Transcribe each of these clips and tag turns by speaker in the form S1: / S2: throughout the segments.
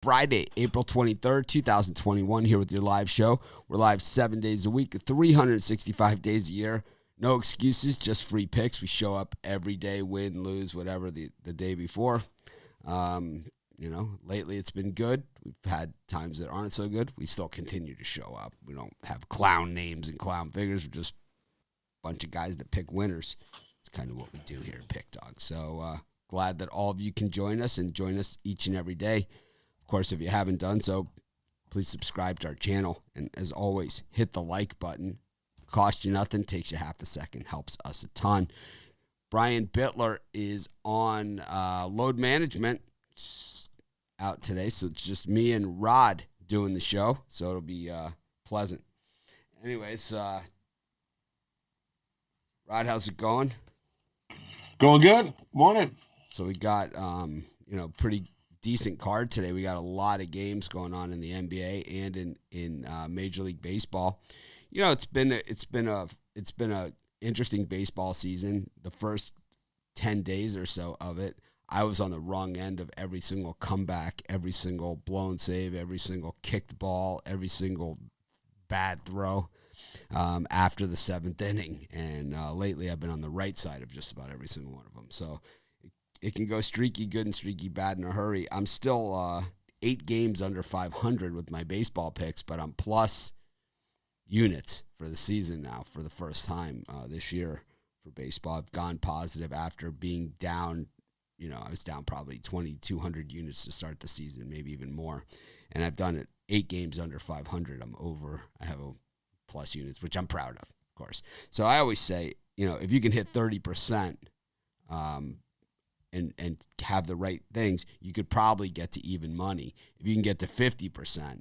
S1: Friday, April 23rd, 2021, here with your live show. We're live 7 days a week, 365 days a year. No excuses, just free picks. We show up every day, win, lose, whatever the day before. Lately it's been good. We've had times that aren't so good. We still continue to show up. We don't have clown names and clown figures. We're just a bunch of guys that pick winners. It's kind of what we do here at Pick Dog. So glad that all of you can join us and join us each and every day. Of course, if you haven't done so, please subscribe to our channel. And as always, hit the like button. Costs you nothing, takes you half a second, helps us a ton. Brian Bittler is on load management out today, so it's just me and Rod doing the show, so it'll be pleasant. Anyways, Rod, how's it going?
S2: Going good. Morning.
S1: So we got pretty decent card today. We got a lot of games going on in the NBA and in Major League Baseball. You know, it's been a interesting baseball season. The first 10 days or so of it, I was on the wrong end of every single comeback, every single blown save, every single kicked ball, every single bad throw after the seventh inning. And lately I've been on the right side of just about every single one of them. So it can go streaky good and streaky bad in a hurry. I'm still 8 games under 500 with my baseball picks, but I'm plus units for the season now for the first time this year for baseball. I've gone positive after being down. I was down probably 2,200 units to start the season, maybe even more. And I've done it 8 games under 500. I'm over. I have a plus units, which I'm proud of course. So I always say, if you can hit 30%, and have the right things, you could probably get to even money. If you can get to 50%,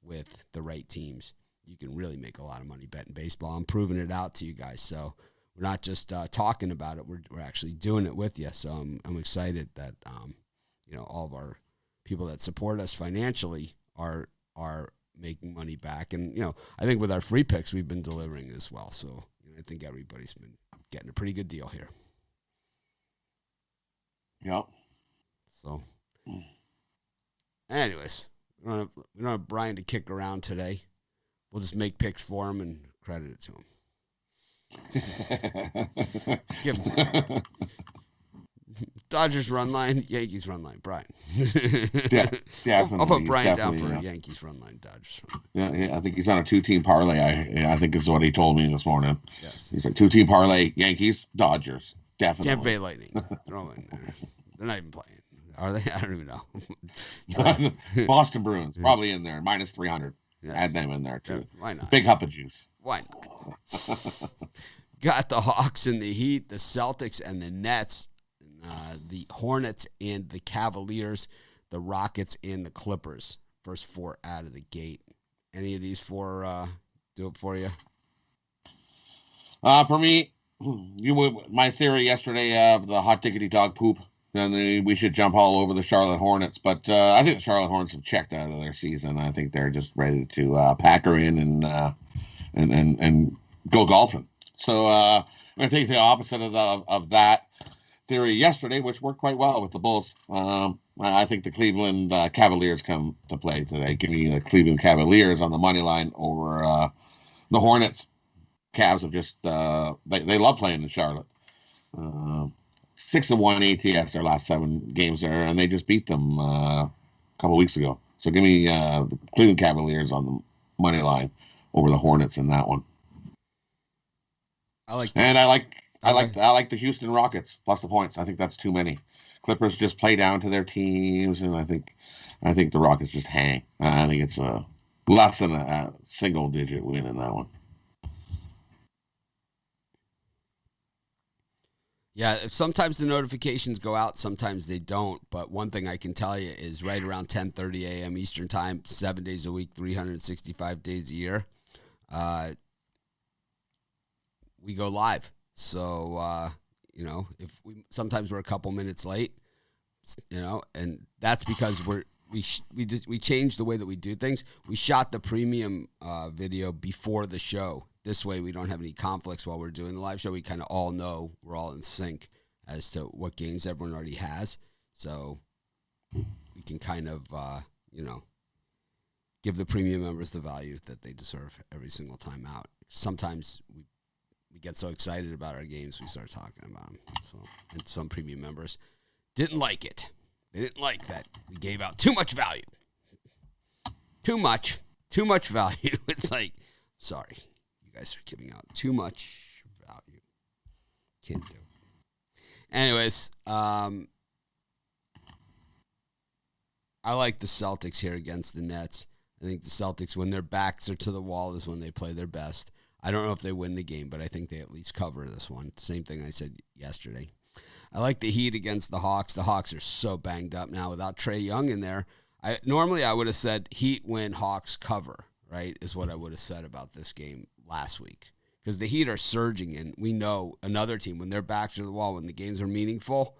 S1: with the right teams, you can really make a lot of money betting baseball. I'm proving it out to you guys. So we're not just talking about it. We're actually doing it with you. So I'm excited that, all of our people that support us financially are making money back. And, I think with our free picks, we've been delivering as well. So I think everybody's been getting a pretty good deal here.
S2: Yep.
S1: So, anyways, we don't have Brian to kick around today. We'll just make picks for him and credit it to him. Give him. Dodgers run line, Yankees run line, Brian.
S2: Yeah, definitely.
S1: I'll put Brian down for Yankees run line, Dodgers run line.
S2: Yeah, I think he's on a 2-team parlay. I think is what he told me this morning.
S1: Yes.
S2: He's like 2-team parlay, Yankees, Dodgers. Definitely.
S1: Tampa Bay Lightning. Throw them in there. They're not even playing. Are they? I don't even know.
S2: Boston Bruins, probably in there, minus 300. Yes. Add them in there, too.
S1: Yeah, why not?
S2: Big cup of juice.
S1: Why not? Got the Hawks and the Heat, the Celtics and the Nets, the Hornets and the Cavaliers, the Rockets and the Clippers. First 4 out of the gate. Any of these 4 do it for you?
S2: For me, my theory yesterday of the hot diggity dog poop, then we should jump all over the Charlotte Hornets. But I think the Charlotte Hornets have checked out of their season. I think they're just ready to pack her in and go golfing. So I'm going to take the opposite of that theory yesterday, which worked quite well with the Bulls. I think the Cleveland Cavaliers come to play today. Give me the Cleveland Cavaliers on the money line over the Hornets. Cavs have just they love playing in Charlotte. 6-1 ATS their last 7 games there, and they just beat them a couple weeks ago. So give me the Cleveland Cavaliers on the money line over the Hornets in that one.
S1: I like that.
S2: And I like the Houston Rockets plus the points. I think that's too many. Clippers just play down to their teams, and I think the Rockets just hang. I think it's less than a single digit win in that one.
S1: Yeah, sometimes the notifications go out, sometimes they don't. But one thing I can tell you is right around 10:30 a.m. Eastern time, 7 days a week, 365 days a year, we go live. So, sometimes we're a couple minutes late, and that's because we changed the way that we do things. We shot the premium video before the show. This way we don't have any conflicts while we're doing the live show. We kind of all know we're all in sync as to what games everyone already has. So we can kind of give the premium members the value that they deserve every single time out. Sometimes we get so excited about our games, we start talking about them. So, and some premium members didn't like it. They didn't like that we gave out too much value. Too much value. It's like, sorry, you guys are giving out too much value. Can't do it. Anyways, I like the Celtics here against the Nets. I think the Celtics, when their backs are to the wall, is when they play their best. I don't know if they win the game, but I think they at least cover this one. Same thing I said yesterday. I like the Heat against the Hawks. The Hawks are so banged up now without Trae Young in there. Normally I would have said Heat win, Hawks cover, right, is what I would have said about this game last week. Because the Heat are surging, and we know another team, when their backs are to the wall, when the games are meaningful,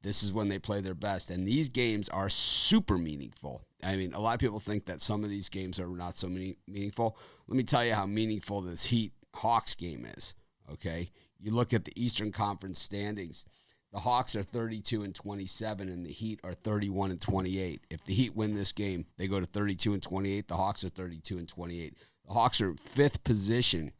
S1: this is when they play their best. And these games are super meaningful. I mean, a lot of people think that some of these games are not so meaningful. Let me tell you how meaningful this Heat-Hawks game is, okay? You look at the Eastern Conference standings. The Hawks are 32-27, and the Heat are 31-28. If the Heat win this game, they go to 32-28. The Hawks are 32-28. The Hawks are in 5th position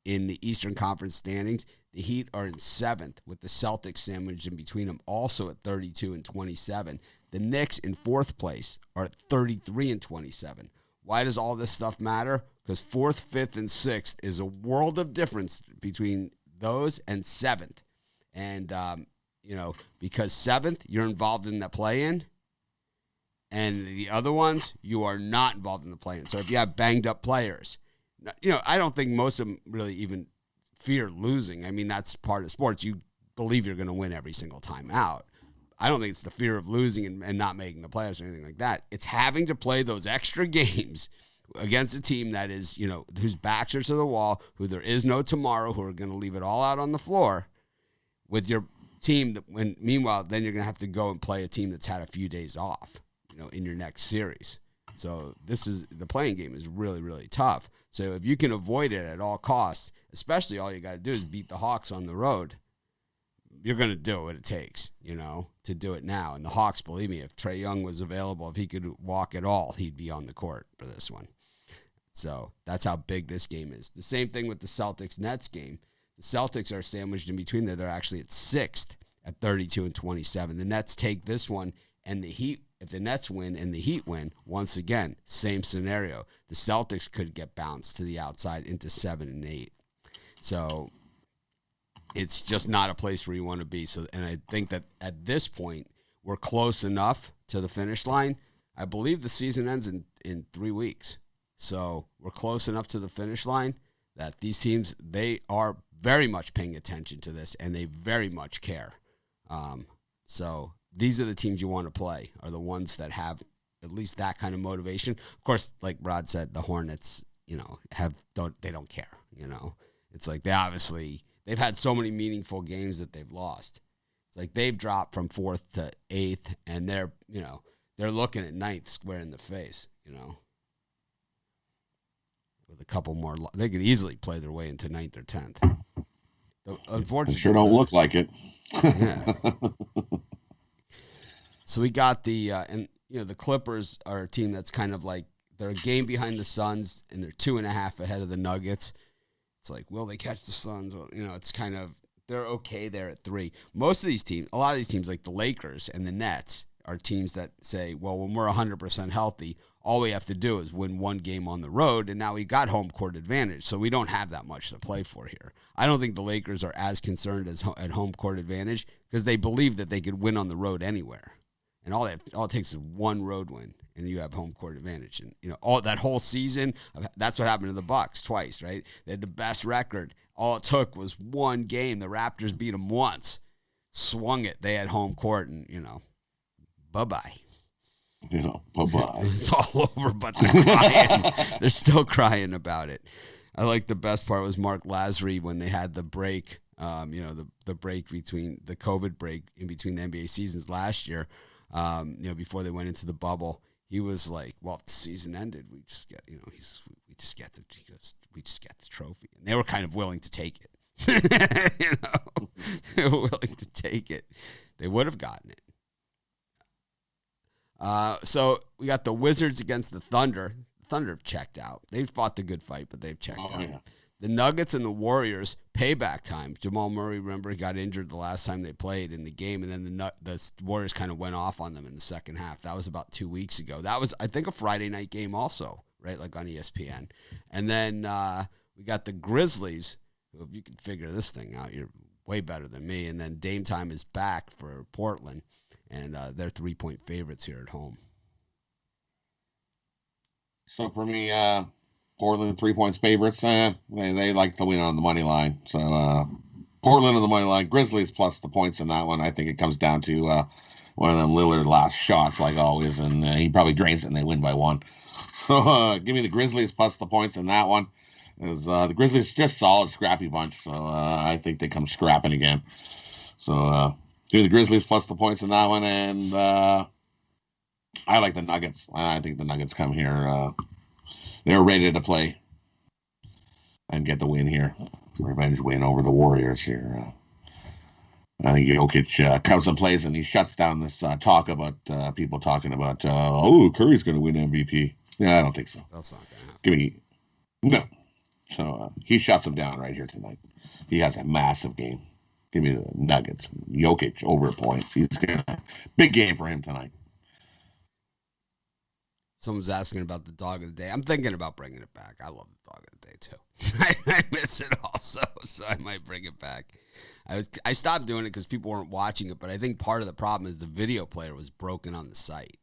S1: in the Eastern Conference standings. The Heat are in 7th with the Celtics sandwiched in between them, also at 32-27. The Knicks in 4th place are at 33-27. Why does all this stuff matter? Because 4th, 5th, and 6th is a world of difference between those and 7th. And, because 7th, you're involved in the play-in, and the other ones, you are not involved in the play-in. So if you have banged-up players, I don't think most of them really even fear losing. I mean, that's part of sports. You believe you're going to win every single time out. I don't think it's the fear of losing and not making the playoffs or anything like that. It's having to play those extra games against a team that is, whose backs are to the wall, who there is no tomorrow, who are going to leave it all out on the floor with your team. Meanwhile, then you're going to have to go and play a team that's had a few days off, in your next series. So the playing game is really, really tough. So if you can avoid it at all costs, especially all you got to do is beat the Hawks on the road, you're going to do what it takes, to do it now. And the Hawks, believe me, if Trae Young was available, if he could walk at all, he'd be on the court for this one. So that's how big this game is. The same thing with the Celtics-Nets game. The Celtics are sandwiched in between there. They're actually at 6th at 32-27. The Nets take this one, and the Heat, if the Nets win and the Heat win, once again, same scenario. The Celtics could get bounced to the outside into 7 and 8. So it's just not a place where you want to be. So, and I think that at this point, we're close enough to the finish line. I believe the season ends in 3 weeks. So we're close enough to the finish line that these teams, they are very much paying attention to this, and they very much care. So these are the teams you want to play, are the ones that have at least that kind of motivation. Of course, like Rod said, the Hornets, they don't care. It's like they've had so many meaningful games that they've lost. It's like they've dropped from 4th to 8th, and they're looking at 9th square in the face. With a couple more, they could easily play their way into 9th or 10th. Unfortunately,
S2: sure don't look like it.
S1: Yeah. So we got the Clippers are a team that's kind of like, they're a game behind the Suns, and they're 2.5 ahead of the Nuggets. It's like, will they catch the Suns? Well, it's kind of, they're okay there at 3. Most of these teams, a lot of these teams like the Lakers and the Nets are teams that say, well, when we're 100% healthy, all we have to do is win one game on the road, and now we got home court advantage, so we don't have that much to play for here. I don't think the Lakers are as concerned at home court advantage because they believe that they could win on the road anywhere. And all it takes is one road win, and you have home court advantage. And all that whole season, that's what happened to the Bucks twice, right? They had the best record. All it took was one game. The Raptors beat them once, swung it. They had home court, and bye-bye.
S2: Bye-bye.
S1: It was all over, but they're crying. They're still crying about it. I like the best part was Mark Lazary when they had the break, the break between the COVID break in between the NBA seasons last year. Before they went into the bubble, he was like, "Well, if the season ended, we just get, we just get the trophy." And they were kind of willing to take it. They were willing to take it. They would have gotten it. So we got the Wizards against the Thunder. The Thunder have checked out. They've fought the good fight, but they've checked out. Yeah. The Nuggets and the Warriors, payback time. Jamal Murray, remember, he got injured the last time they played in the game, and then the Warriors kind of went off on them in the second half. That was about 2 weeks ago. That was, I think, a Friday night game also, right, like on ESPN. And then we got the Grizzlies, who, if you can figure this thing out, you're way better than me. And then Dame Time is back for Portland, and they're 3-point favorites here at home.
S2: So for me, Portland 3 points favorites. They like to win on the money line. So Portland on the money line. Grizzlies plus the points in that one. I think it comes down to one of them Lillard last shots, like always, and he probably drains it and they win by 1. So give me the Grizzlies plus the points in that one. As the Grizzlies just solid, scrappy bunch. So I think they come scrapping again. So give me the Grizzlies plus the points in that one, and I like the Nuggets. I think the Nuggets come here. They're ready to play and get the win here. Revenge win over the Warriors here. I think Jokic comes and plays, and he shuts down this talk about people talking about, Curry's going to win MVP. Yeah, I don't think so.
S1: That's not going to happen.
S2: Give me, no. So he shuts him down right here tonight. He has a massive game. Give me the Nuggets. Jokic over points. He's gonna big game for him tonight.
S1: Someone's asking about the dog of the day. I'm thinking about bringing it back. I love the dog of the day, too. I miss it also, so I might bring it back. I stopped doing it because people weren't watching it, but I think part of the problem is the video player was broken on the site.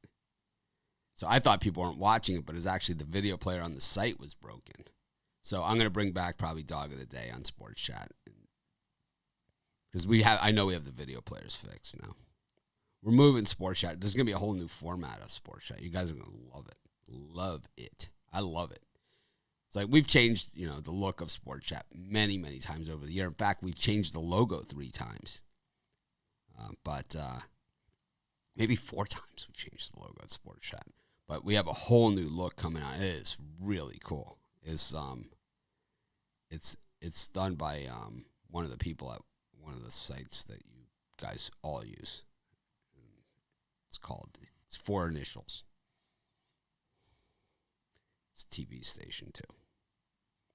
S1: So I thought people weren't watching it, but it's actually the video player on the site was broken. So I'm going to bring back probably dog of the day on Sports Chat. Because I know we have the video players fixed now. We're moving Sports Chat. There's going to be a whole new format of Sports Chat. You guys are going to love it. Love it. I love it. It's like we've changed, the look of Sports Chat many, many times over the year. In fact, we've changed the logo 3 times. But maybe 4 times we've changed the logo of Sports Chat. But we have a whole new look coming out. It is really cool. It's done by one of the people at one of the sites that you guys all use. It's 4 initials. It's a TV station, too.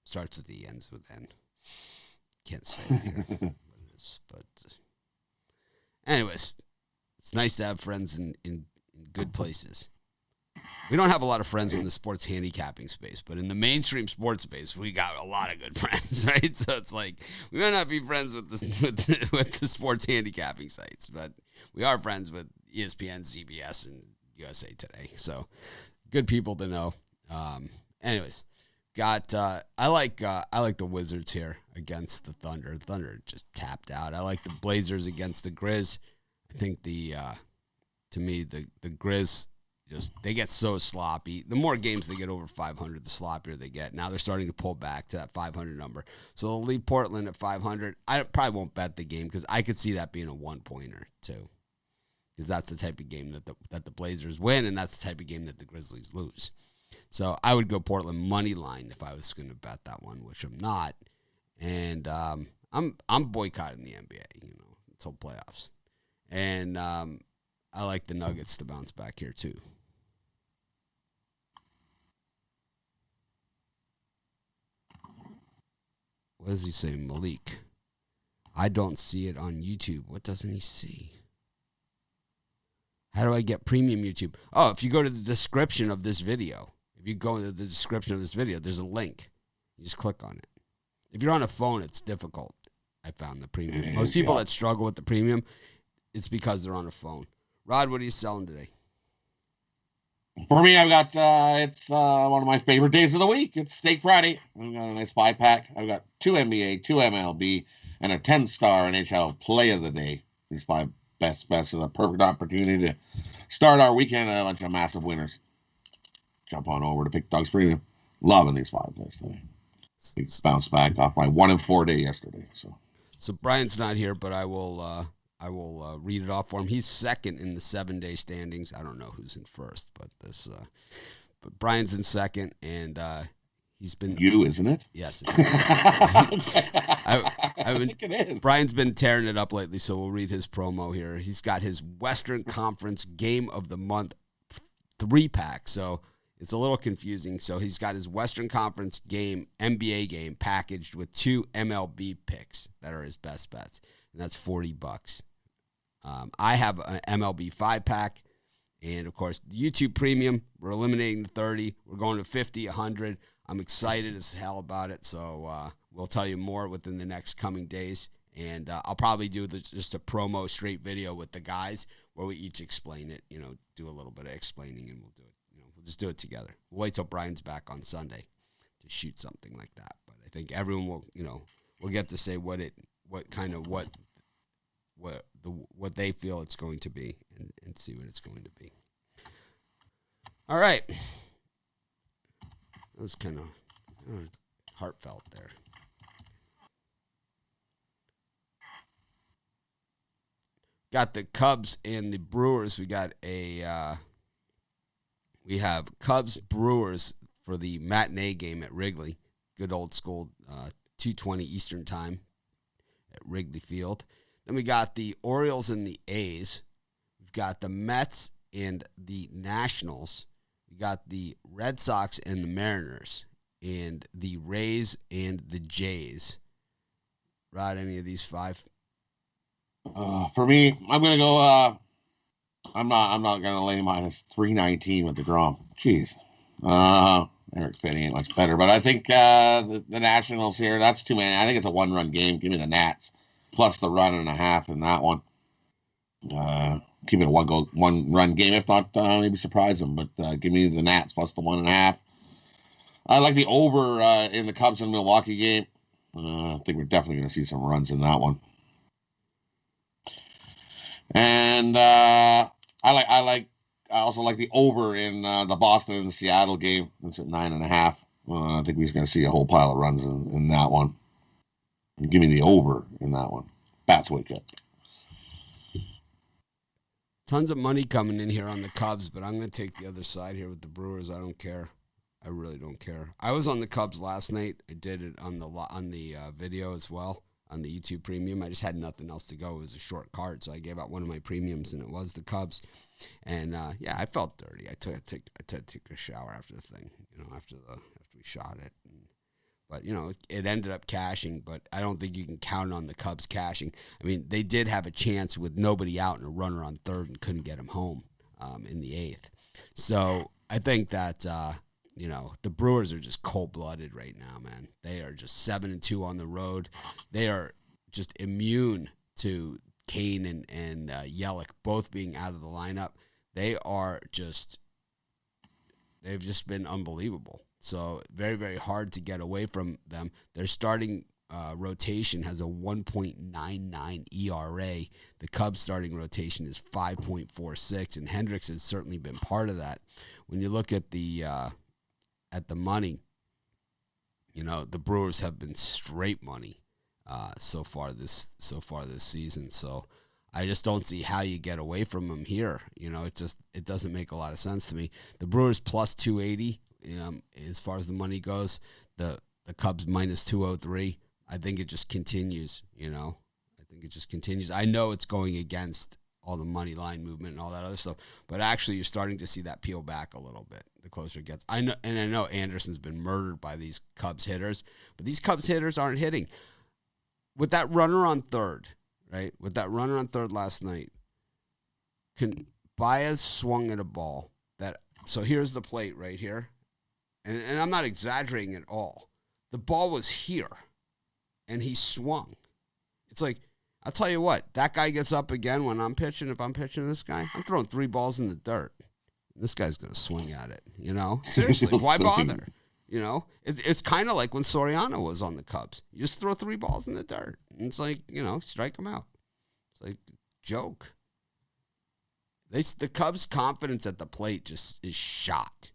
S1: Starts with the, ends with N. Can't say it here what it is. But anyways, it's nice to have friends in good places. We don't have a lot of friends in the sports handicapping space, but in the mainstream sports space, we got a lot of good friends, right? So it's like we might not be friends with the sports handicapping sites, but we are friends with ESPN, CBS, and USA Today. So good people to know. Anyways, I like the Wizards here against the Thunder. The Thunder just tapped out. I like the Blazers against the Grizz. I think to me the Grizz, they get so sloppy. The more games they get over 500, the sloppier they get. Now they're starting to pull back to that 500 number. So they'll leave Portland at 500. I probably won't bet the game because I could see that being a 1-pointer too. Because that's the type of game that the Blazers win, and that's the type of game that the Grizzlies lose. So I would go Portland money line if I was going to bet that one, which I'm not. And I'm boycotting the NBA, until playoffs. And I like the Nuggets to bounce back here too. What does he say, Malik? I don't see it on YouTube. What doesn't he see? How do I get premium YouTube? Oh, if you go to the description of this video, there's a link. You just click on it. If you're on a phone, it's difficult. I found the premium. Most people that struggle with the premium, it's because they're on a phone. Rod, what are you selling today?
S2: For me, I've got, it's one of my favorite days of the week. It's Steak Friday. I've got a nice 5-pack. I've got 2 NBA, 2 MLB, and a 10-star NHL play of the day. These 5 best bets are the perfect opportunity to start our weekend at a bunch of massive winners. Jump on over to Pick Dogs Premium. Loving these 5 plays today. We bounced back off my 1-4 day yesterday. So
S1: Brian's not here, but I will read it off for him. He's second in the 7-day standings. I don't know who's in first, but but Brian's in second, and he's been
S2: isn't it?
S1: Yes.
S2: I think it is.
S1: Brian's been tearing it up lately, so we'll read his promo here. He's got his Western Conference Game of the Month 3-pack. So it's a little confusing. So he's got his Western Conference game, NBA game, packaged with 2 MLB picks that are his best bets, and that's $40. I have an MLB 5-pack, and, of course, the YouTube Premium, we're eliminating the 30. We're going to 50, 100. I'm excited as hell about it, so we'll tell you more within the next coming days. And I'll probably do just a promo straight video with the guys where we each explain it, do a little bit of explaining, and we'll do it. We'll just do it together. We'll wait till Brian's back on Sunday to shoot something like that. But I think everyone will, will get to say what they feel it's going to be and see what it's going to be. All right. That was kind of heartfelt there. Got the Cubs and the Brewers. We have Cubs Brewers for the matinee game at Wrigley. Good old school 2:20 Eastern time at Wrigley Field. Then we got the Orioles and the A's. We've got the Mets and the Nationals. We got the Red Sox and the Mariners, and the Rays and the Jays. Rod, any of these 5?
S2: For me, I'm gonna go. I'm not gonna lay minus 319 with DeGrom. Jeez, Eric Fitty ain't much better, but I think the Nationals here. That's too many. I think it's a 1-run game. Give me the Nats plus the 1.5 in that one. Keep it a 1-run game. If not, maybe surprise them. But give me the Nats plus the 1.5. I like the over in the Cubs and Milwaukee game. I think we're definitely going to see some runs in that one. And I also like the over in the Boston and the Seattle game. It's at 9.5. I think we're going to see a whole pile of runs in that one. Give me the over in that one. Bats wake up.
S1: Tons of money coming in here on the Cubs, but I'm going to take the other side here with the Brewers. I don't care. I really don't care. I was on the Cubs last night. I did it on the video as well on the YouTube Premium. I just had nothing else to go. It was a short card, so I gave out one of my premiums, and it was the Cubs. And I felt dirty. I took a shower after the thing. After we shot it. But, it ended up cashing, but I don't think you can count on the Cubs cashing. I mean, they did have a chance with nobody out and a runner on third and couldn't get him home in the 8th. So I think that, the Brewers are just cold-blooded right now, man. They are just 7-2 on the road. They are just immune to Kane and Yelich both being out of the lineup. They've just been unbelievable. So very, very hard to get away from them. Their starting rotation has a 1.99 ERA. The Cubs' starting rotation is 5.46, and Hendricks has certainly been part of that. When you look at the money, the Brewers have been straight money so far this season. So I just don't see how you get away from them here. It doesn't make a lot of sense to me. The Brewers plus 280. As far as the money goes, the Cubs minus 203. I think it just continues. I think it just continues. I know it's going against all the money line movement and all that other stuff, but actually you're starting to see that peel back a little bit the closer it gets. I know Anderson's been murdered by these Cubs hitters, but these Cubs hitters aren't hitting. With that runner on third, right? With that runner on third last night, Baez swung at a ball so here's the plate right here. And I'm not exaggerating at all. The ball was here, and he swung. It's like, I'll tell you what, that guy gets up again when I'm pitching. If I'm pitching this guy, I'm throwing 3 balls in the dirt. This guy's going to swing at it, Seriously, why bother? It's kind of like when Soriano was on the Cubs. You just throw 3 balls in the dirt. And it's like, strike them out. It's like, joke. The Cubs' confidence at the plate just is shot.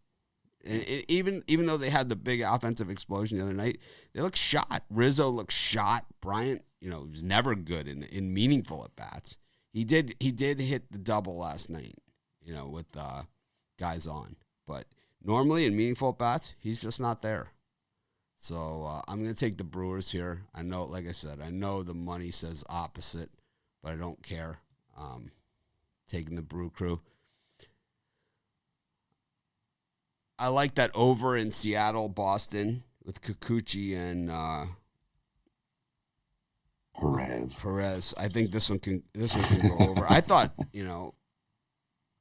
S1: And even though they had the big offensive explosion the other night, they look shot. Rizzo looked shot. Bryant, was never good in meaningful at bats. He did hit the double last night, with guys on. But normally in meaningful at bats, he's just not there. So I'm going to take the Brewers here. I know, like I said, I know the money says opposite, but I don't care. Taking the Brew Crew. I like that over in Seattle, Boston with Kikuchi and Perez. I think this one can go over. I thought,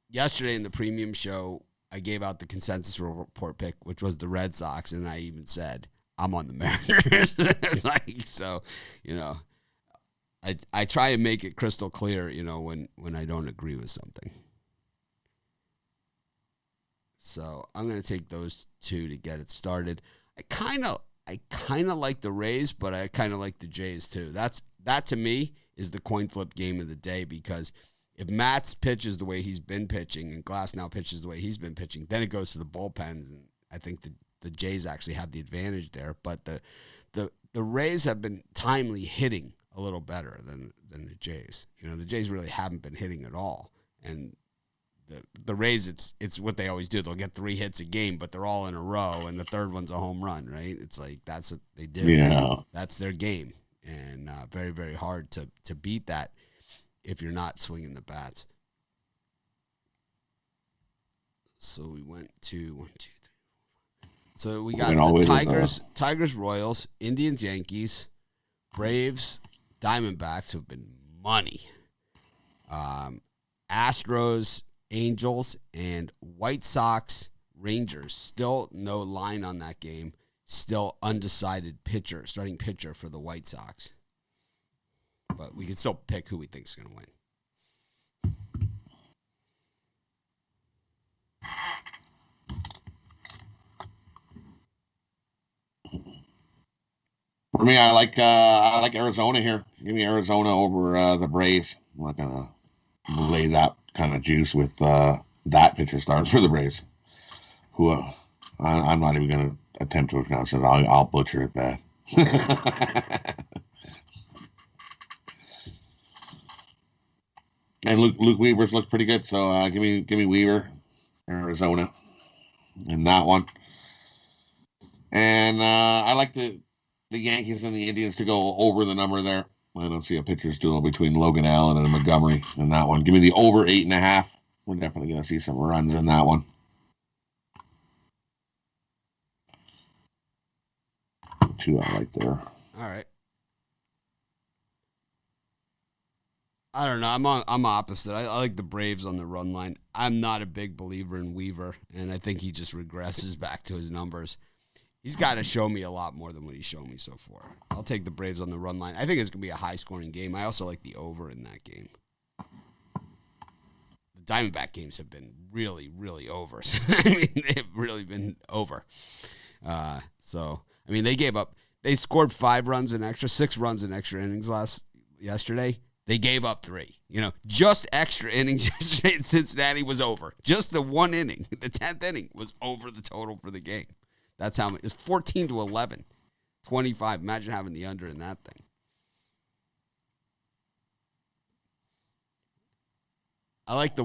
S1: yesterday in the premium show, I gave out the consensus report pick, which was the Red Sox, and I even said I'm on the Mariners. It's like, so, I try and make it crystal clear, when I don't agree with something. So I'm going to take those two to get it started. I kind of like the Rays, but I kind of like the Jays too. That to me is the coin flip game of the day, because if Matz pitches the way he's been pitching and Glasnow pitches the way he's been pitching, then it goes to the bullpens, and I think the Jays actually have the advantage there. But the Rays have been timely hitting a little better than the Jays. The Jays really haven't been hitting at all, and the Rays, it's what they always do. They'll get 3 hits a game, but they're all in a row, and the third one's a home run, right? It's like that's what they do.
S2: Yeah.
S1: That's their game, and very, very hard to beat that if you're not swinging the bats. So we went to 1, 2, 3, 4, 5. So we got the Tigers, Royals, Indians, Yankees, Braves, Diamondbacks, who've been money. Astros, Angels, and White Sox, Rangers. Still no line on that game. Still undecided starting pitcher for the White Sox. But we can still pick who we think is going to win.
S2: For me, I like Arizona here. Give me Arizona over the Braves. I'm not gonna lay that kind of juice with that pitcher starts for the Braves, who I'm not even going to attempt to pronounce it. I'll butcher it bad. And Luke Weaver's looked pretty good, so give me Weaver, Arizona, in that one. And I like the Yankees and the Indians to go over the number there. I don't see a pitcher's duel between Logan Allen and Montgomery in that one. Give me the over 8.5. We're definitely going to see some runs in that one. 2 I like there.
S1: All right. I don't know. I'm opposite. I like the Braves on the run line. I'm not a big believer in Weaver, and I think he just regresses back to his numbers. He's got to show me a lot more than what he's shown me so far. I'll take the Braves on the run line. I think it's going to be a high-scoring game. I also like the over in that game. The Diamondback games have been really, really over. I mean, they've really been over. They scored 5 runs in extra, 6 runs in extra innings yesterday. They gave up 3. Just extra innings yesterday in Cincinnati was over. Just the 1 inning, the 10th inning, was over the total for the game. That's how it's 14-11, 25. Imagine having the under in that thing. I like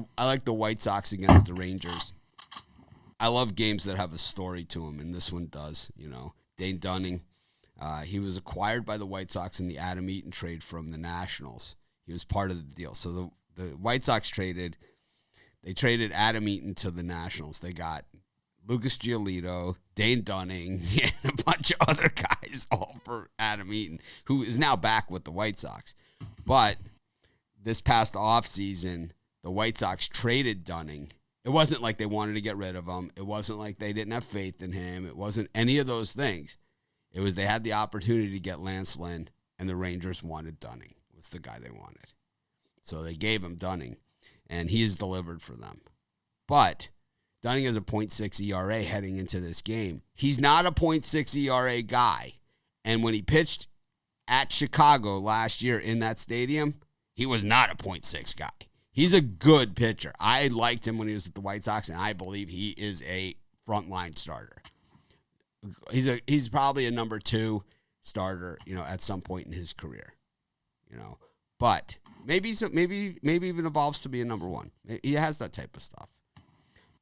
S1: the White Sox against the Rangers. I love games that have a story to them, and this one does. Dane Dunning, he was acquired by the White Sox in the Adam Eaton trade from the Nationals. He was part of the deal. So the White Sox traded Adam Eaton to the Nationals. They got Lucas Giolito, Dane Dunning, and a bunch of other guys, all for Adam Eaton, who is now back with the White Sox. But this past offseason, the White Sox traded Dunning. It wasn't like they wanted to get rid of him. It wasn't like they didn't have faith in him. It wasn't any of those things. It was they had the opportunity to get Lance Lynn, and the Rangers wanted Dunning. Was the guy they wanted. So they gave him Dunning, and he has delivered for them. But Dunning has a .6 ERA heading into this game. He's not a .6 ERA guy. And when he pitched at Chicago last year in that stadium, he was not a .6 guy. He's a good pitcher. I liked him when he was with the White Sox, and I believe he is a frontline starter. He's probably a number 2 starter, at some point in his career. But maybe even evolves to be a number 1. He has that type of stuff.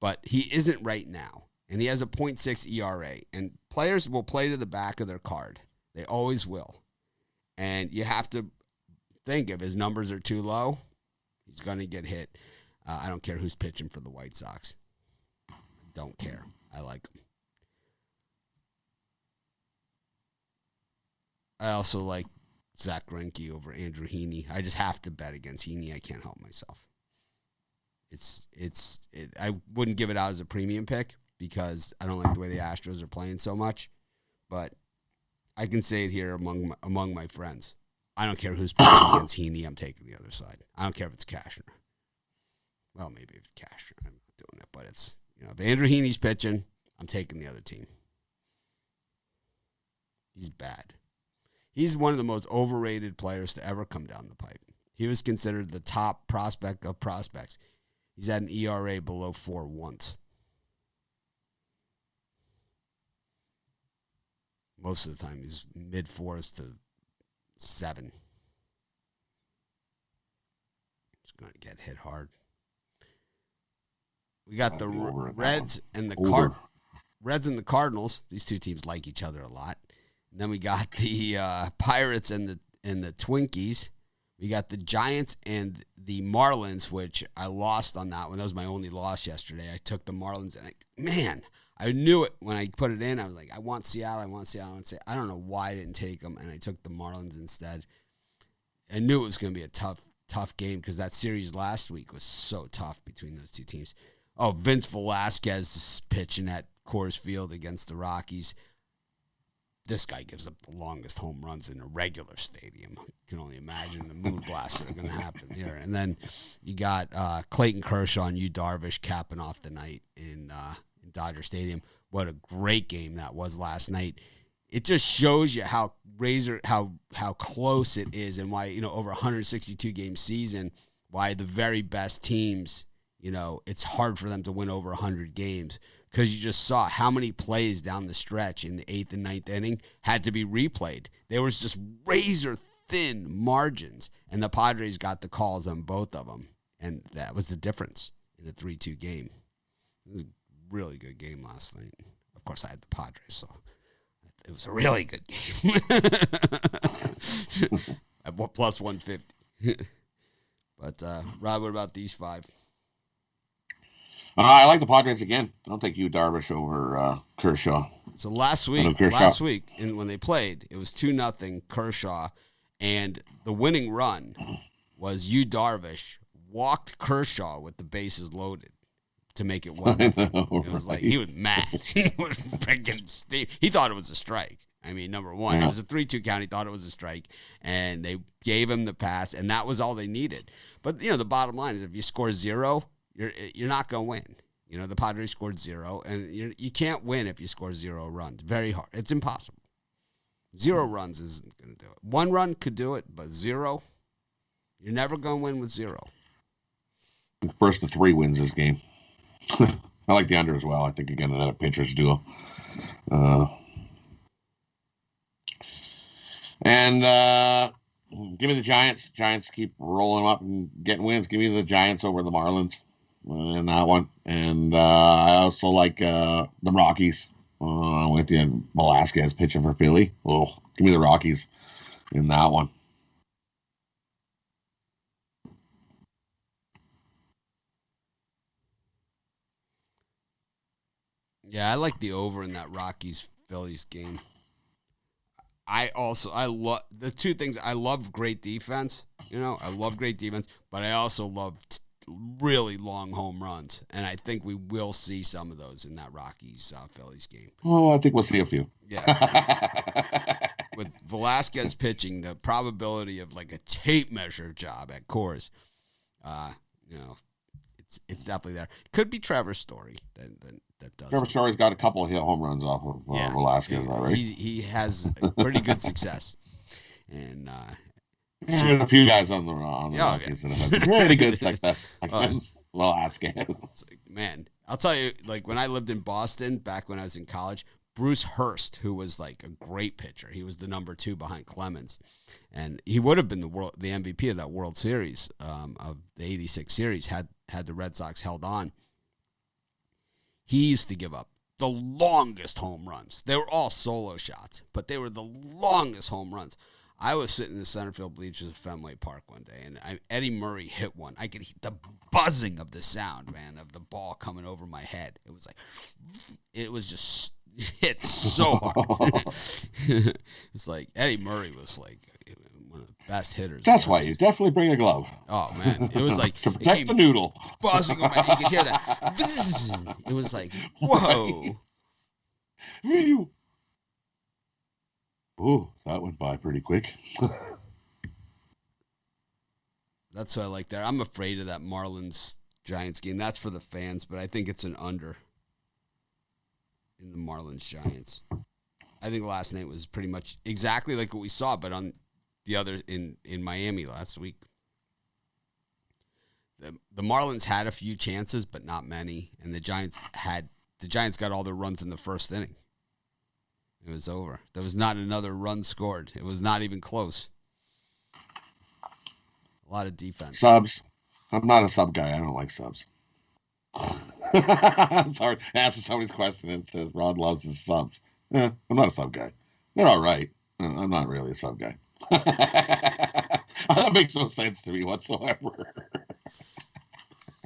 S1: But he isn't right now. And he has a .6 ERA. And players will play to the back of their card. They always will. And you have to think if his numbers are too low, he's going to get hit. I don't care who's pitching for the White Sox. I don't care. I like him. I also like Zach Greinke over Andrew Heaney. I just have to bet against Heaney. I can't help myself. I wouldn't give it out as a premium pick because I don't like the way the Astros are playing so much. But I can say it here among my friends. I don't care who's pitching against Heaney. I'm taking the other side. I don't care if it's Cashner. Well, maybe if it's Cashner, I'm not doing it. But it's, if Andrew Heaney's pitching, I'm taking the other team. He's bad. He's one of the most overrated players to ever come down the pipe. He was considered the top prospect of prospects. He's had an ERA below 4 once. Most of the time, he's mid-4s to 7. He's going to get hit hard. We got the Reds and the Reds and the Cardinals. These two teams like each other a lot. And then we got the Pirates and the Twinkies. We got the Giants and the Marlins, which I lost on that one. That was my only loss yesterday. I took the Marlins, and I knew it when I put it in. I was like, I want Seattle. I don't know why I didn't take them, and I took the Marlins instead. I knew it was going to be a tough game because that series last week was so tough between those two teams. Oh, Vince Velasquez is pitching at Coors Field against the Rockies. This guy gives up the longest home runs in a regular stadium. You can only imagine the moon blasts that are going to happen here. And then you got Clayton Kershaw and Yu Darvish capping off the night in Dodger Stadium. What a great game that was last night. It just shows you how close it is and why, over 162 game season, why the very best teams, it's hard for them to win over 100 games. Because you just saw how many plays down the stretch in the 8th and 9th inning had to be replayed. There was just razor-thin margins, and the Padres got the calls on both of them, and that was the difference in a 3-2 game. It was a really good game last night. Of course, I had the Padres, so it was a really good game. At plus 150. But, Rob, what about these 5?
S2: I like the Padres again. I'll take Yu Darvish over Kershaw.
S1: So last week, when they played, it was 2-0 Kershaw, and the winning run was Yu Darvish walked Kershaw with the bases loaded to make it 1-0. It was like he was mad. He was freaking Steve. He thought it was a strike. I mean, number one, it was a 3-2 count. He thought it was a strike, and they gave him the pass, and that was all they needed. But the bottom line is, if you score 0. You're not going to win. The Padres scored 0, and you can't win if you score 0 runs. Very hard. It's impossible. 0 runs isn't going to do it. 1 run could do it, but 0, you're never going to win with 0.
S2: The first of 3 wins this game. I like the under as well. I think again another pitcher's duo. And give me the Giants. Giants keep rolling up and getting wins. Give me the Giants over the Marlins in that one. And I also like the Rockies with the Velasquez pitching for Philly. Oh, give me the Rockies in that one.
S1: Yeah, I like the over in that Rockies-Phillies game. I love the two things. I love great defense. I love great defense, but I also love really long home runs, and I think we will see some of those in that Rockies-Phillies game.
S2: Oh, I think we'll see a few.
S1: Yeah. With Velasquez pitching, the probability of like a tape measure job at Coors, it's definitely there. Could be Trevor's Story that does.
S2: Trevor Story's got a couple of home runs off of Velasquez already.
S1: He has pretty good success, and
S2: a few guys on the Rockies that have pretty good success against Velasquez.
S1: Man, I'll tell you, like when I lived in Boston back when I was in college, Bruce Hurst, who was like a great pitcher, he was the number 2 behind Clemens, and he would have been the MVP of that World Series of the '86 series had the Red Sox held on. He used to give up the longest home runs. They were all solo shots, but they were the longest home runs. I was sitting in the center field bleachers at Fenway Park one day, and Eddie Murray hit one. I could hear the buzzing of the sound, man, of the ball coming over my head. It was just hit so hard. It's like Eddie Murray was like one of the best hitters.
S2: That's why you definitely bring a glove.
S1: Oh man, it was like
S2: to protect the noodle.
S1: Buzzing over my head. You could hear that. It was like, whoa.
S2: Ooh, that went by pretty quick.
S1: That's what I like there. I'm afraid of that Marlins Giants game. That's for the fans, but I think it's an under in the Marlins Giants. I think last night was pretty much exactly like what we saw, but on the other in Miami last week. The Marlins had a few chances, but not many, and the Giants got all their runs in the first inning. It was over. There was not another run scored. It was not even close. A lot of defense.
S2: Subs. I'm not a sub guy. I don't like subs. Sorry, answer somebody's question and says Rod loves his subs. I'm not a sub guy. They're all right. I'm not really a sub guy. That makes no sense to me whatsoever.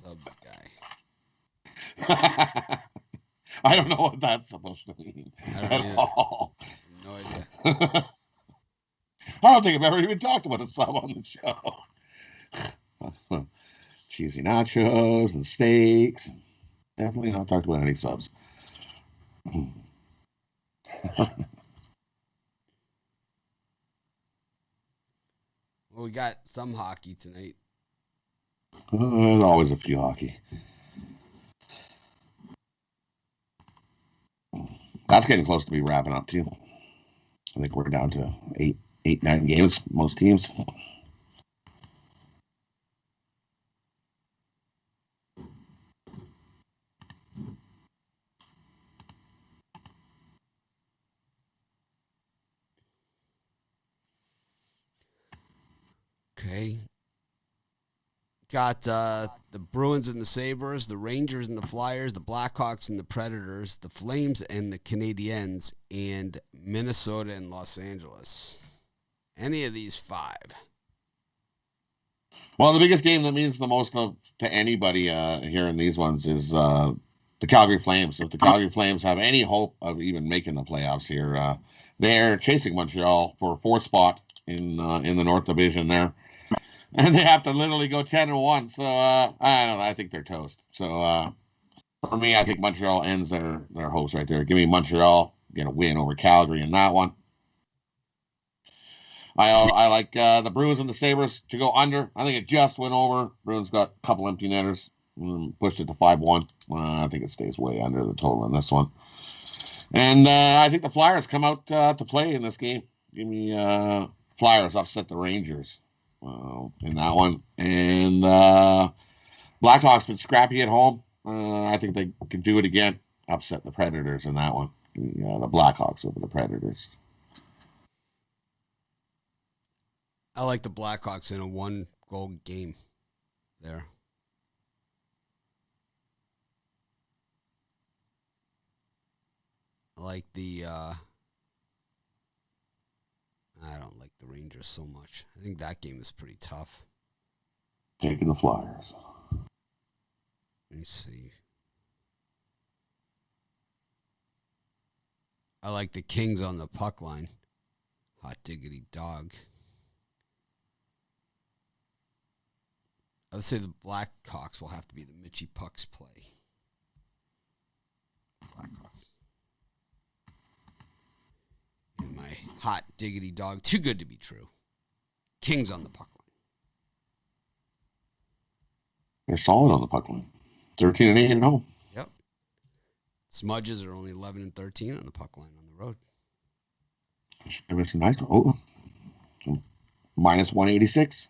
S1: Sub
S2: guy. I don't know what that's supposed to mean at all.
S1: No idea.
S2: I don't think I've ever even talked about a sub on the show. Cheesy nachos and steaks. Definitely not talked about any subs.
S1: Well, we got some hockey tonight.
S2: There's always a few hockey. That's getting close to be wrapping up too. I think we're down to 9 games, most teams.
S1: Okay. Got the Bruins and the Sabres, the Rangers and the Flyers, the Blackhawks and the Predators, the Flames and the Canadiens, and Minnesota and Los Angeles. Any of these 5?
S2: Well, the biggest game that means the most to anybody here in these ones is the Calgary Flames. If the Calgary Flames have any hope of even making the playoffs here, they're chasing Montreal for a 4th spot in the North Division there. And they have to literally go 10-1. So, I don't know. I think they're toast. So, for me, I think Montreal ends their hopes right there. Give me Montreal, get a win over Calgary in that one. I like the Bruins and the Sabres to go under. I think it just went over. Bruins got a couple empty netters. Pushed it to 5-1. I think it stays way under the total in this one. And I think the Flyers come out to play in this game. Give me Flyers upset the Rangers. In that one. And Blackhawks been scrappy at home. I think they can do it again. Upset the Predators in that one. The Blackhawks over the Predators.
S1: I like the Blackhawks in a 1-goal game there. I like the I don't like the Rangers so much. I think that game is pretty tough.
S2: Taking the Flyers.
S1: Let me see. I like the Kings on the puck line. Hot diggity dog. I would say the Blackhawks will have to be the Mitchie Pucks play. Blackhawks. And my hot diggity dog, too good to be true. Kings on the puck line.
S2: They're solid on the puck line. 13-8 at home.
S1: Yep. Smudges are only 11-13 on the puck line on the road.
S2: It's a nice one. Minus 186.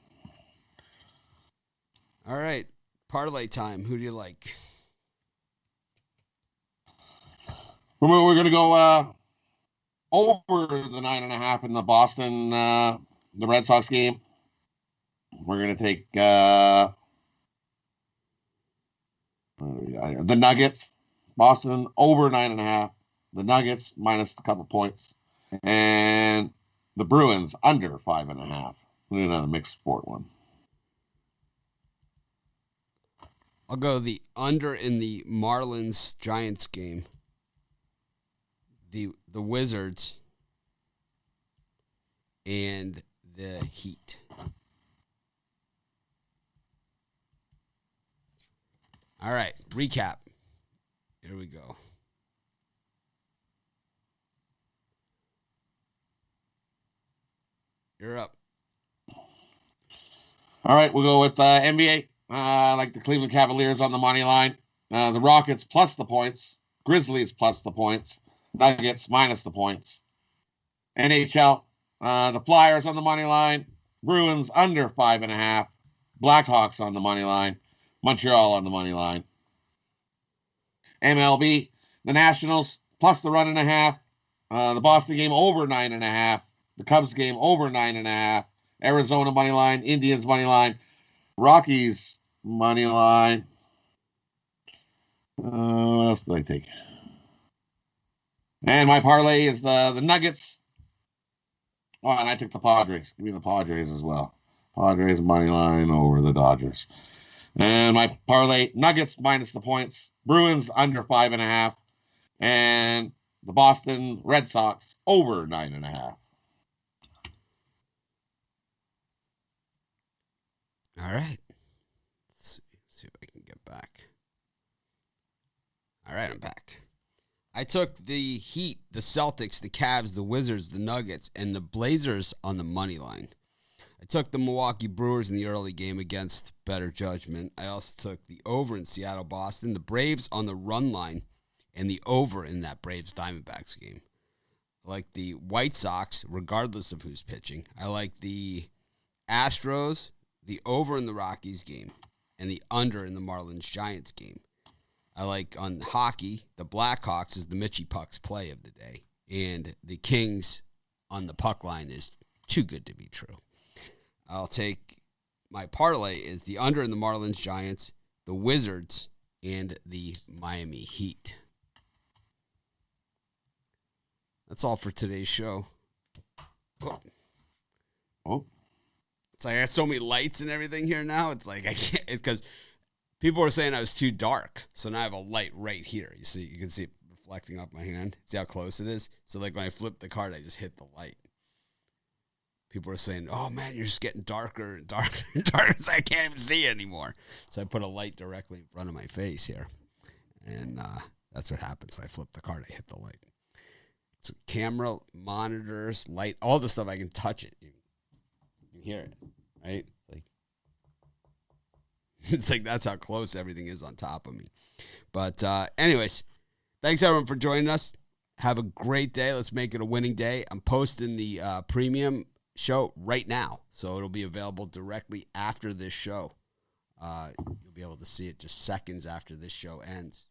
S1: All right. Parlay time. Who do you like?
S2: We're going to go over the 9.5 in the Boston, the Red Sox game. We're going to take the Nuggets. Boston over 9.5. The Nuggets minus a couple points. And the Bruins under 5.5. We'll do another mixed sport one.
S1: I'll go the under in the Marlins Giants game. The Wizards and the Heat. All right, recap. Here we go. You're up.
S2: All right, we'll go with NBA. I like the Cleveland Cavaliers on the money line. The Rockets plus the points. Grizzlies plus the points. Nuggets minus the points. NHL. The Flyers on the money line. Bruins under 5.5. Blackhawks on the money line. Montreal on the money line. MLB. The Nationals plus the 1.5. The Boston game over 9.5. The Cubs game over 9.5. Arizona money line. Indians money line. Rockies money line. What else did I take? And my parlay is the Nuggets. Oh, and I took the Padres. Give me the Padres as well. Padres money line over the Dodgers. And my parlay, Nuggets minus the points. Bruins under 5.5. And the Boston Red Sox over 9.5.
S1: All right. Let's see if I can get back. All right, I'm back. I took the Heat, the Celtics, the Cavs, the Wizards, the Nuggets, and the Blazers on the money line. I took the Milwaukee Brewers in the early game against better judgment. I also took the over in Seattle-Boston, the Braves on the run line, and the over in that Braves-Diamondbacks game. I like the White Sox, regardless of who's pitching. I like the Astros, the over in the Rockies game, and the under in the Marlins-Giants game. I like on hockey, the Blackhawks is the Mitchie Pucks play of the day. And the Kings on the puck line is too good to be true. I'll take my parlay is the under in the Marlins Giants, the Wizards, and the Miami Heat. That's all for today's show.
S2: Oh.
S1: It's like I got so many lights and everything here now. It's like I can't, because people were saying I was too dark. So now I have a light right here. You can see it reflecting off my hand. See how close it is? So like when I flip the card, I just hit the light. People are saying, oh man, you're just getting darker and darker and darker. So I can't even see anymore. So I put a light directly in front of my face here. And that's what happens. So I flip the card, I hit the light. It's a camera, monitors, light, all the stuff. I can touch it. You can hear it, right? It's like that's how close everything is on top of me. But anyways, thanks everyone for joining us. Have a great day. Let's make it a winning day. I'm posting the premium show right now, so it'll be available directly after this show. You'll be able to see it just seconds after this show ends.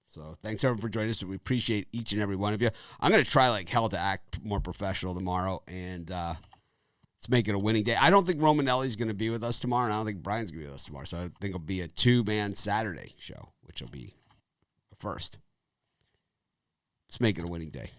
S1: So thanks everyone for joining us. We appreciate each and every one of you. I'm going to try like hell to act more professional tomorrow, and let's make it a winning day. I don't think Romanelli's going to be with us tomorrow, and I don't think Brian's going to be with us tomorrow. So I think it'll be a two-man Saturday show, which will be a first. Let's make it a winning day.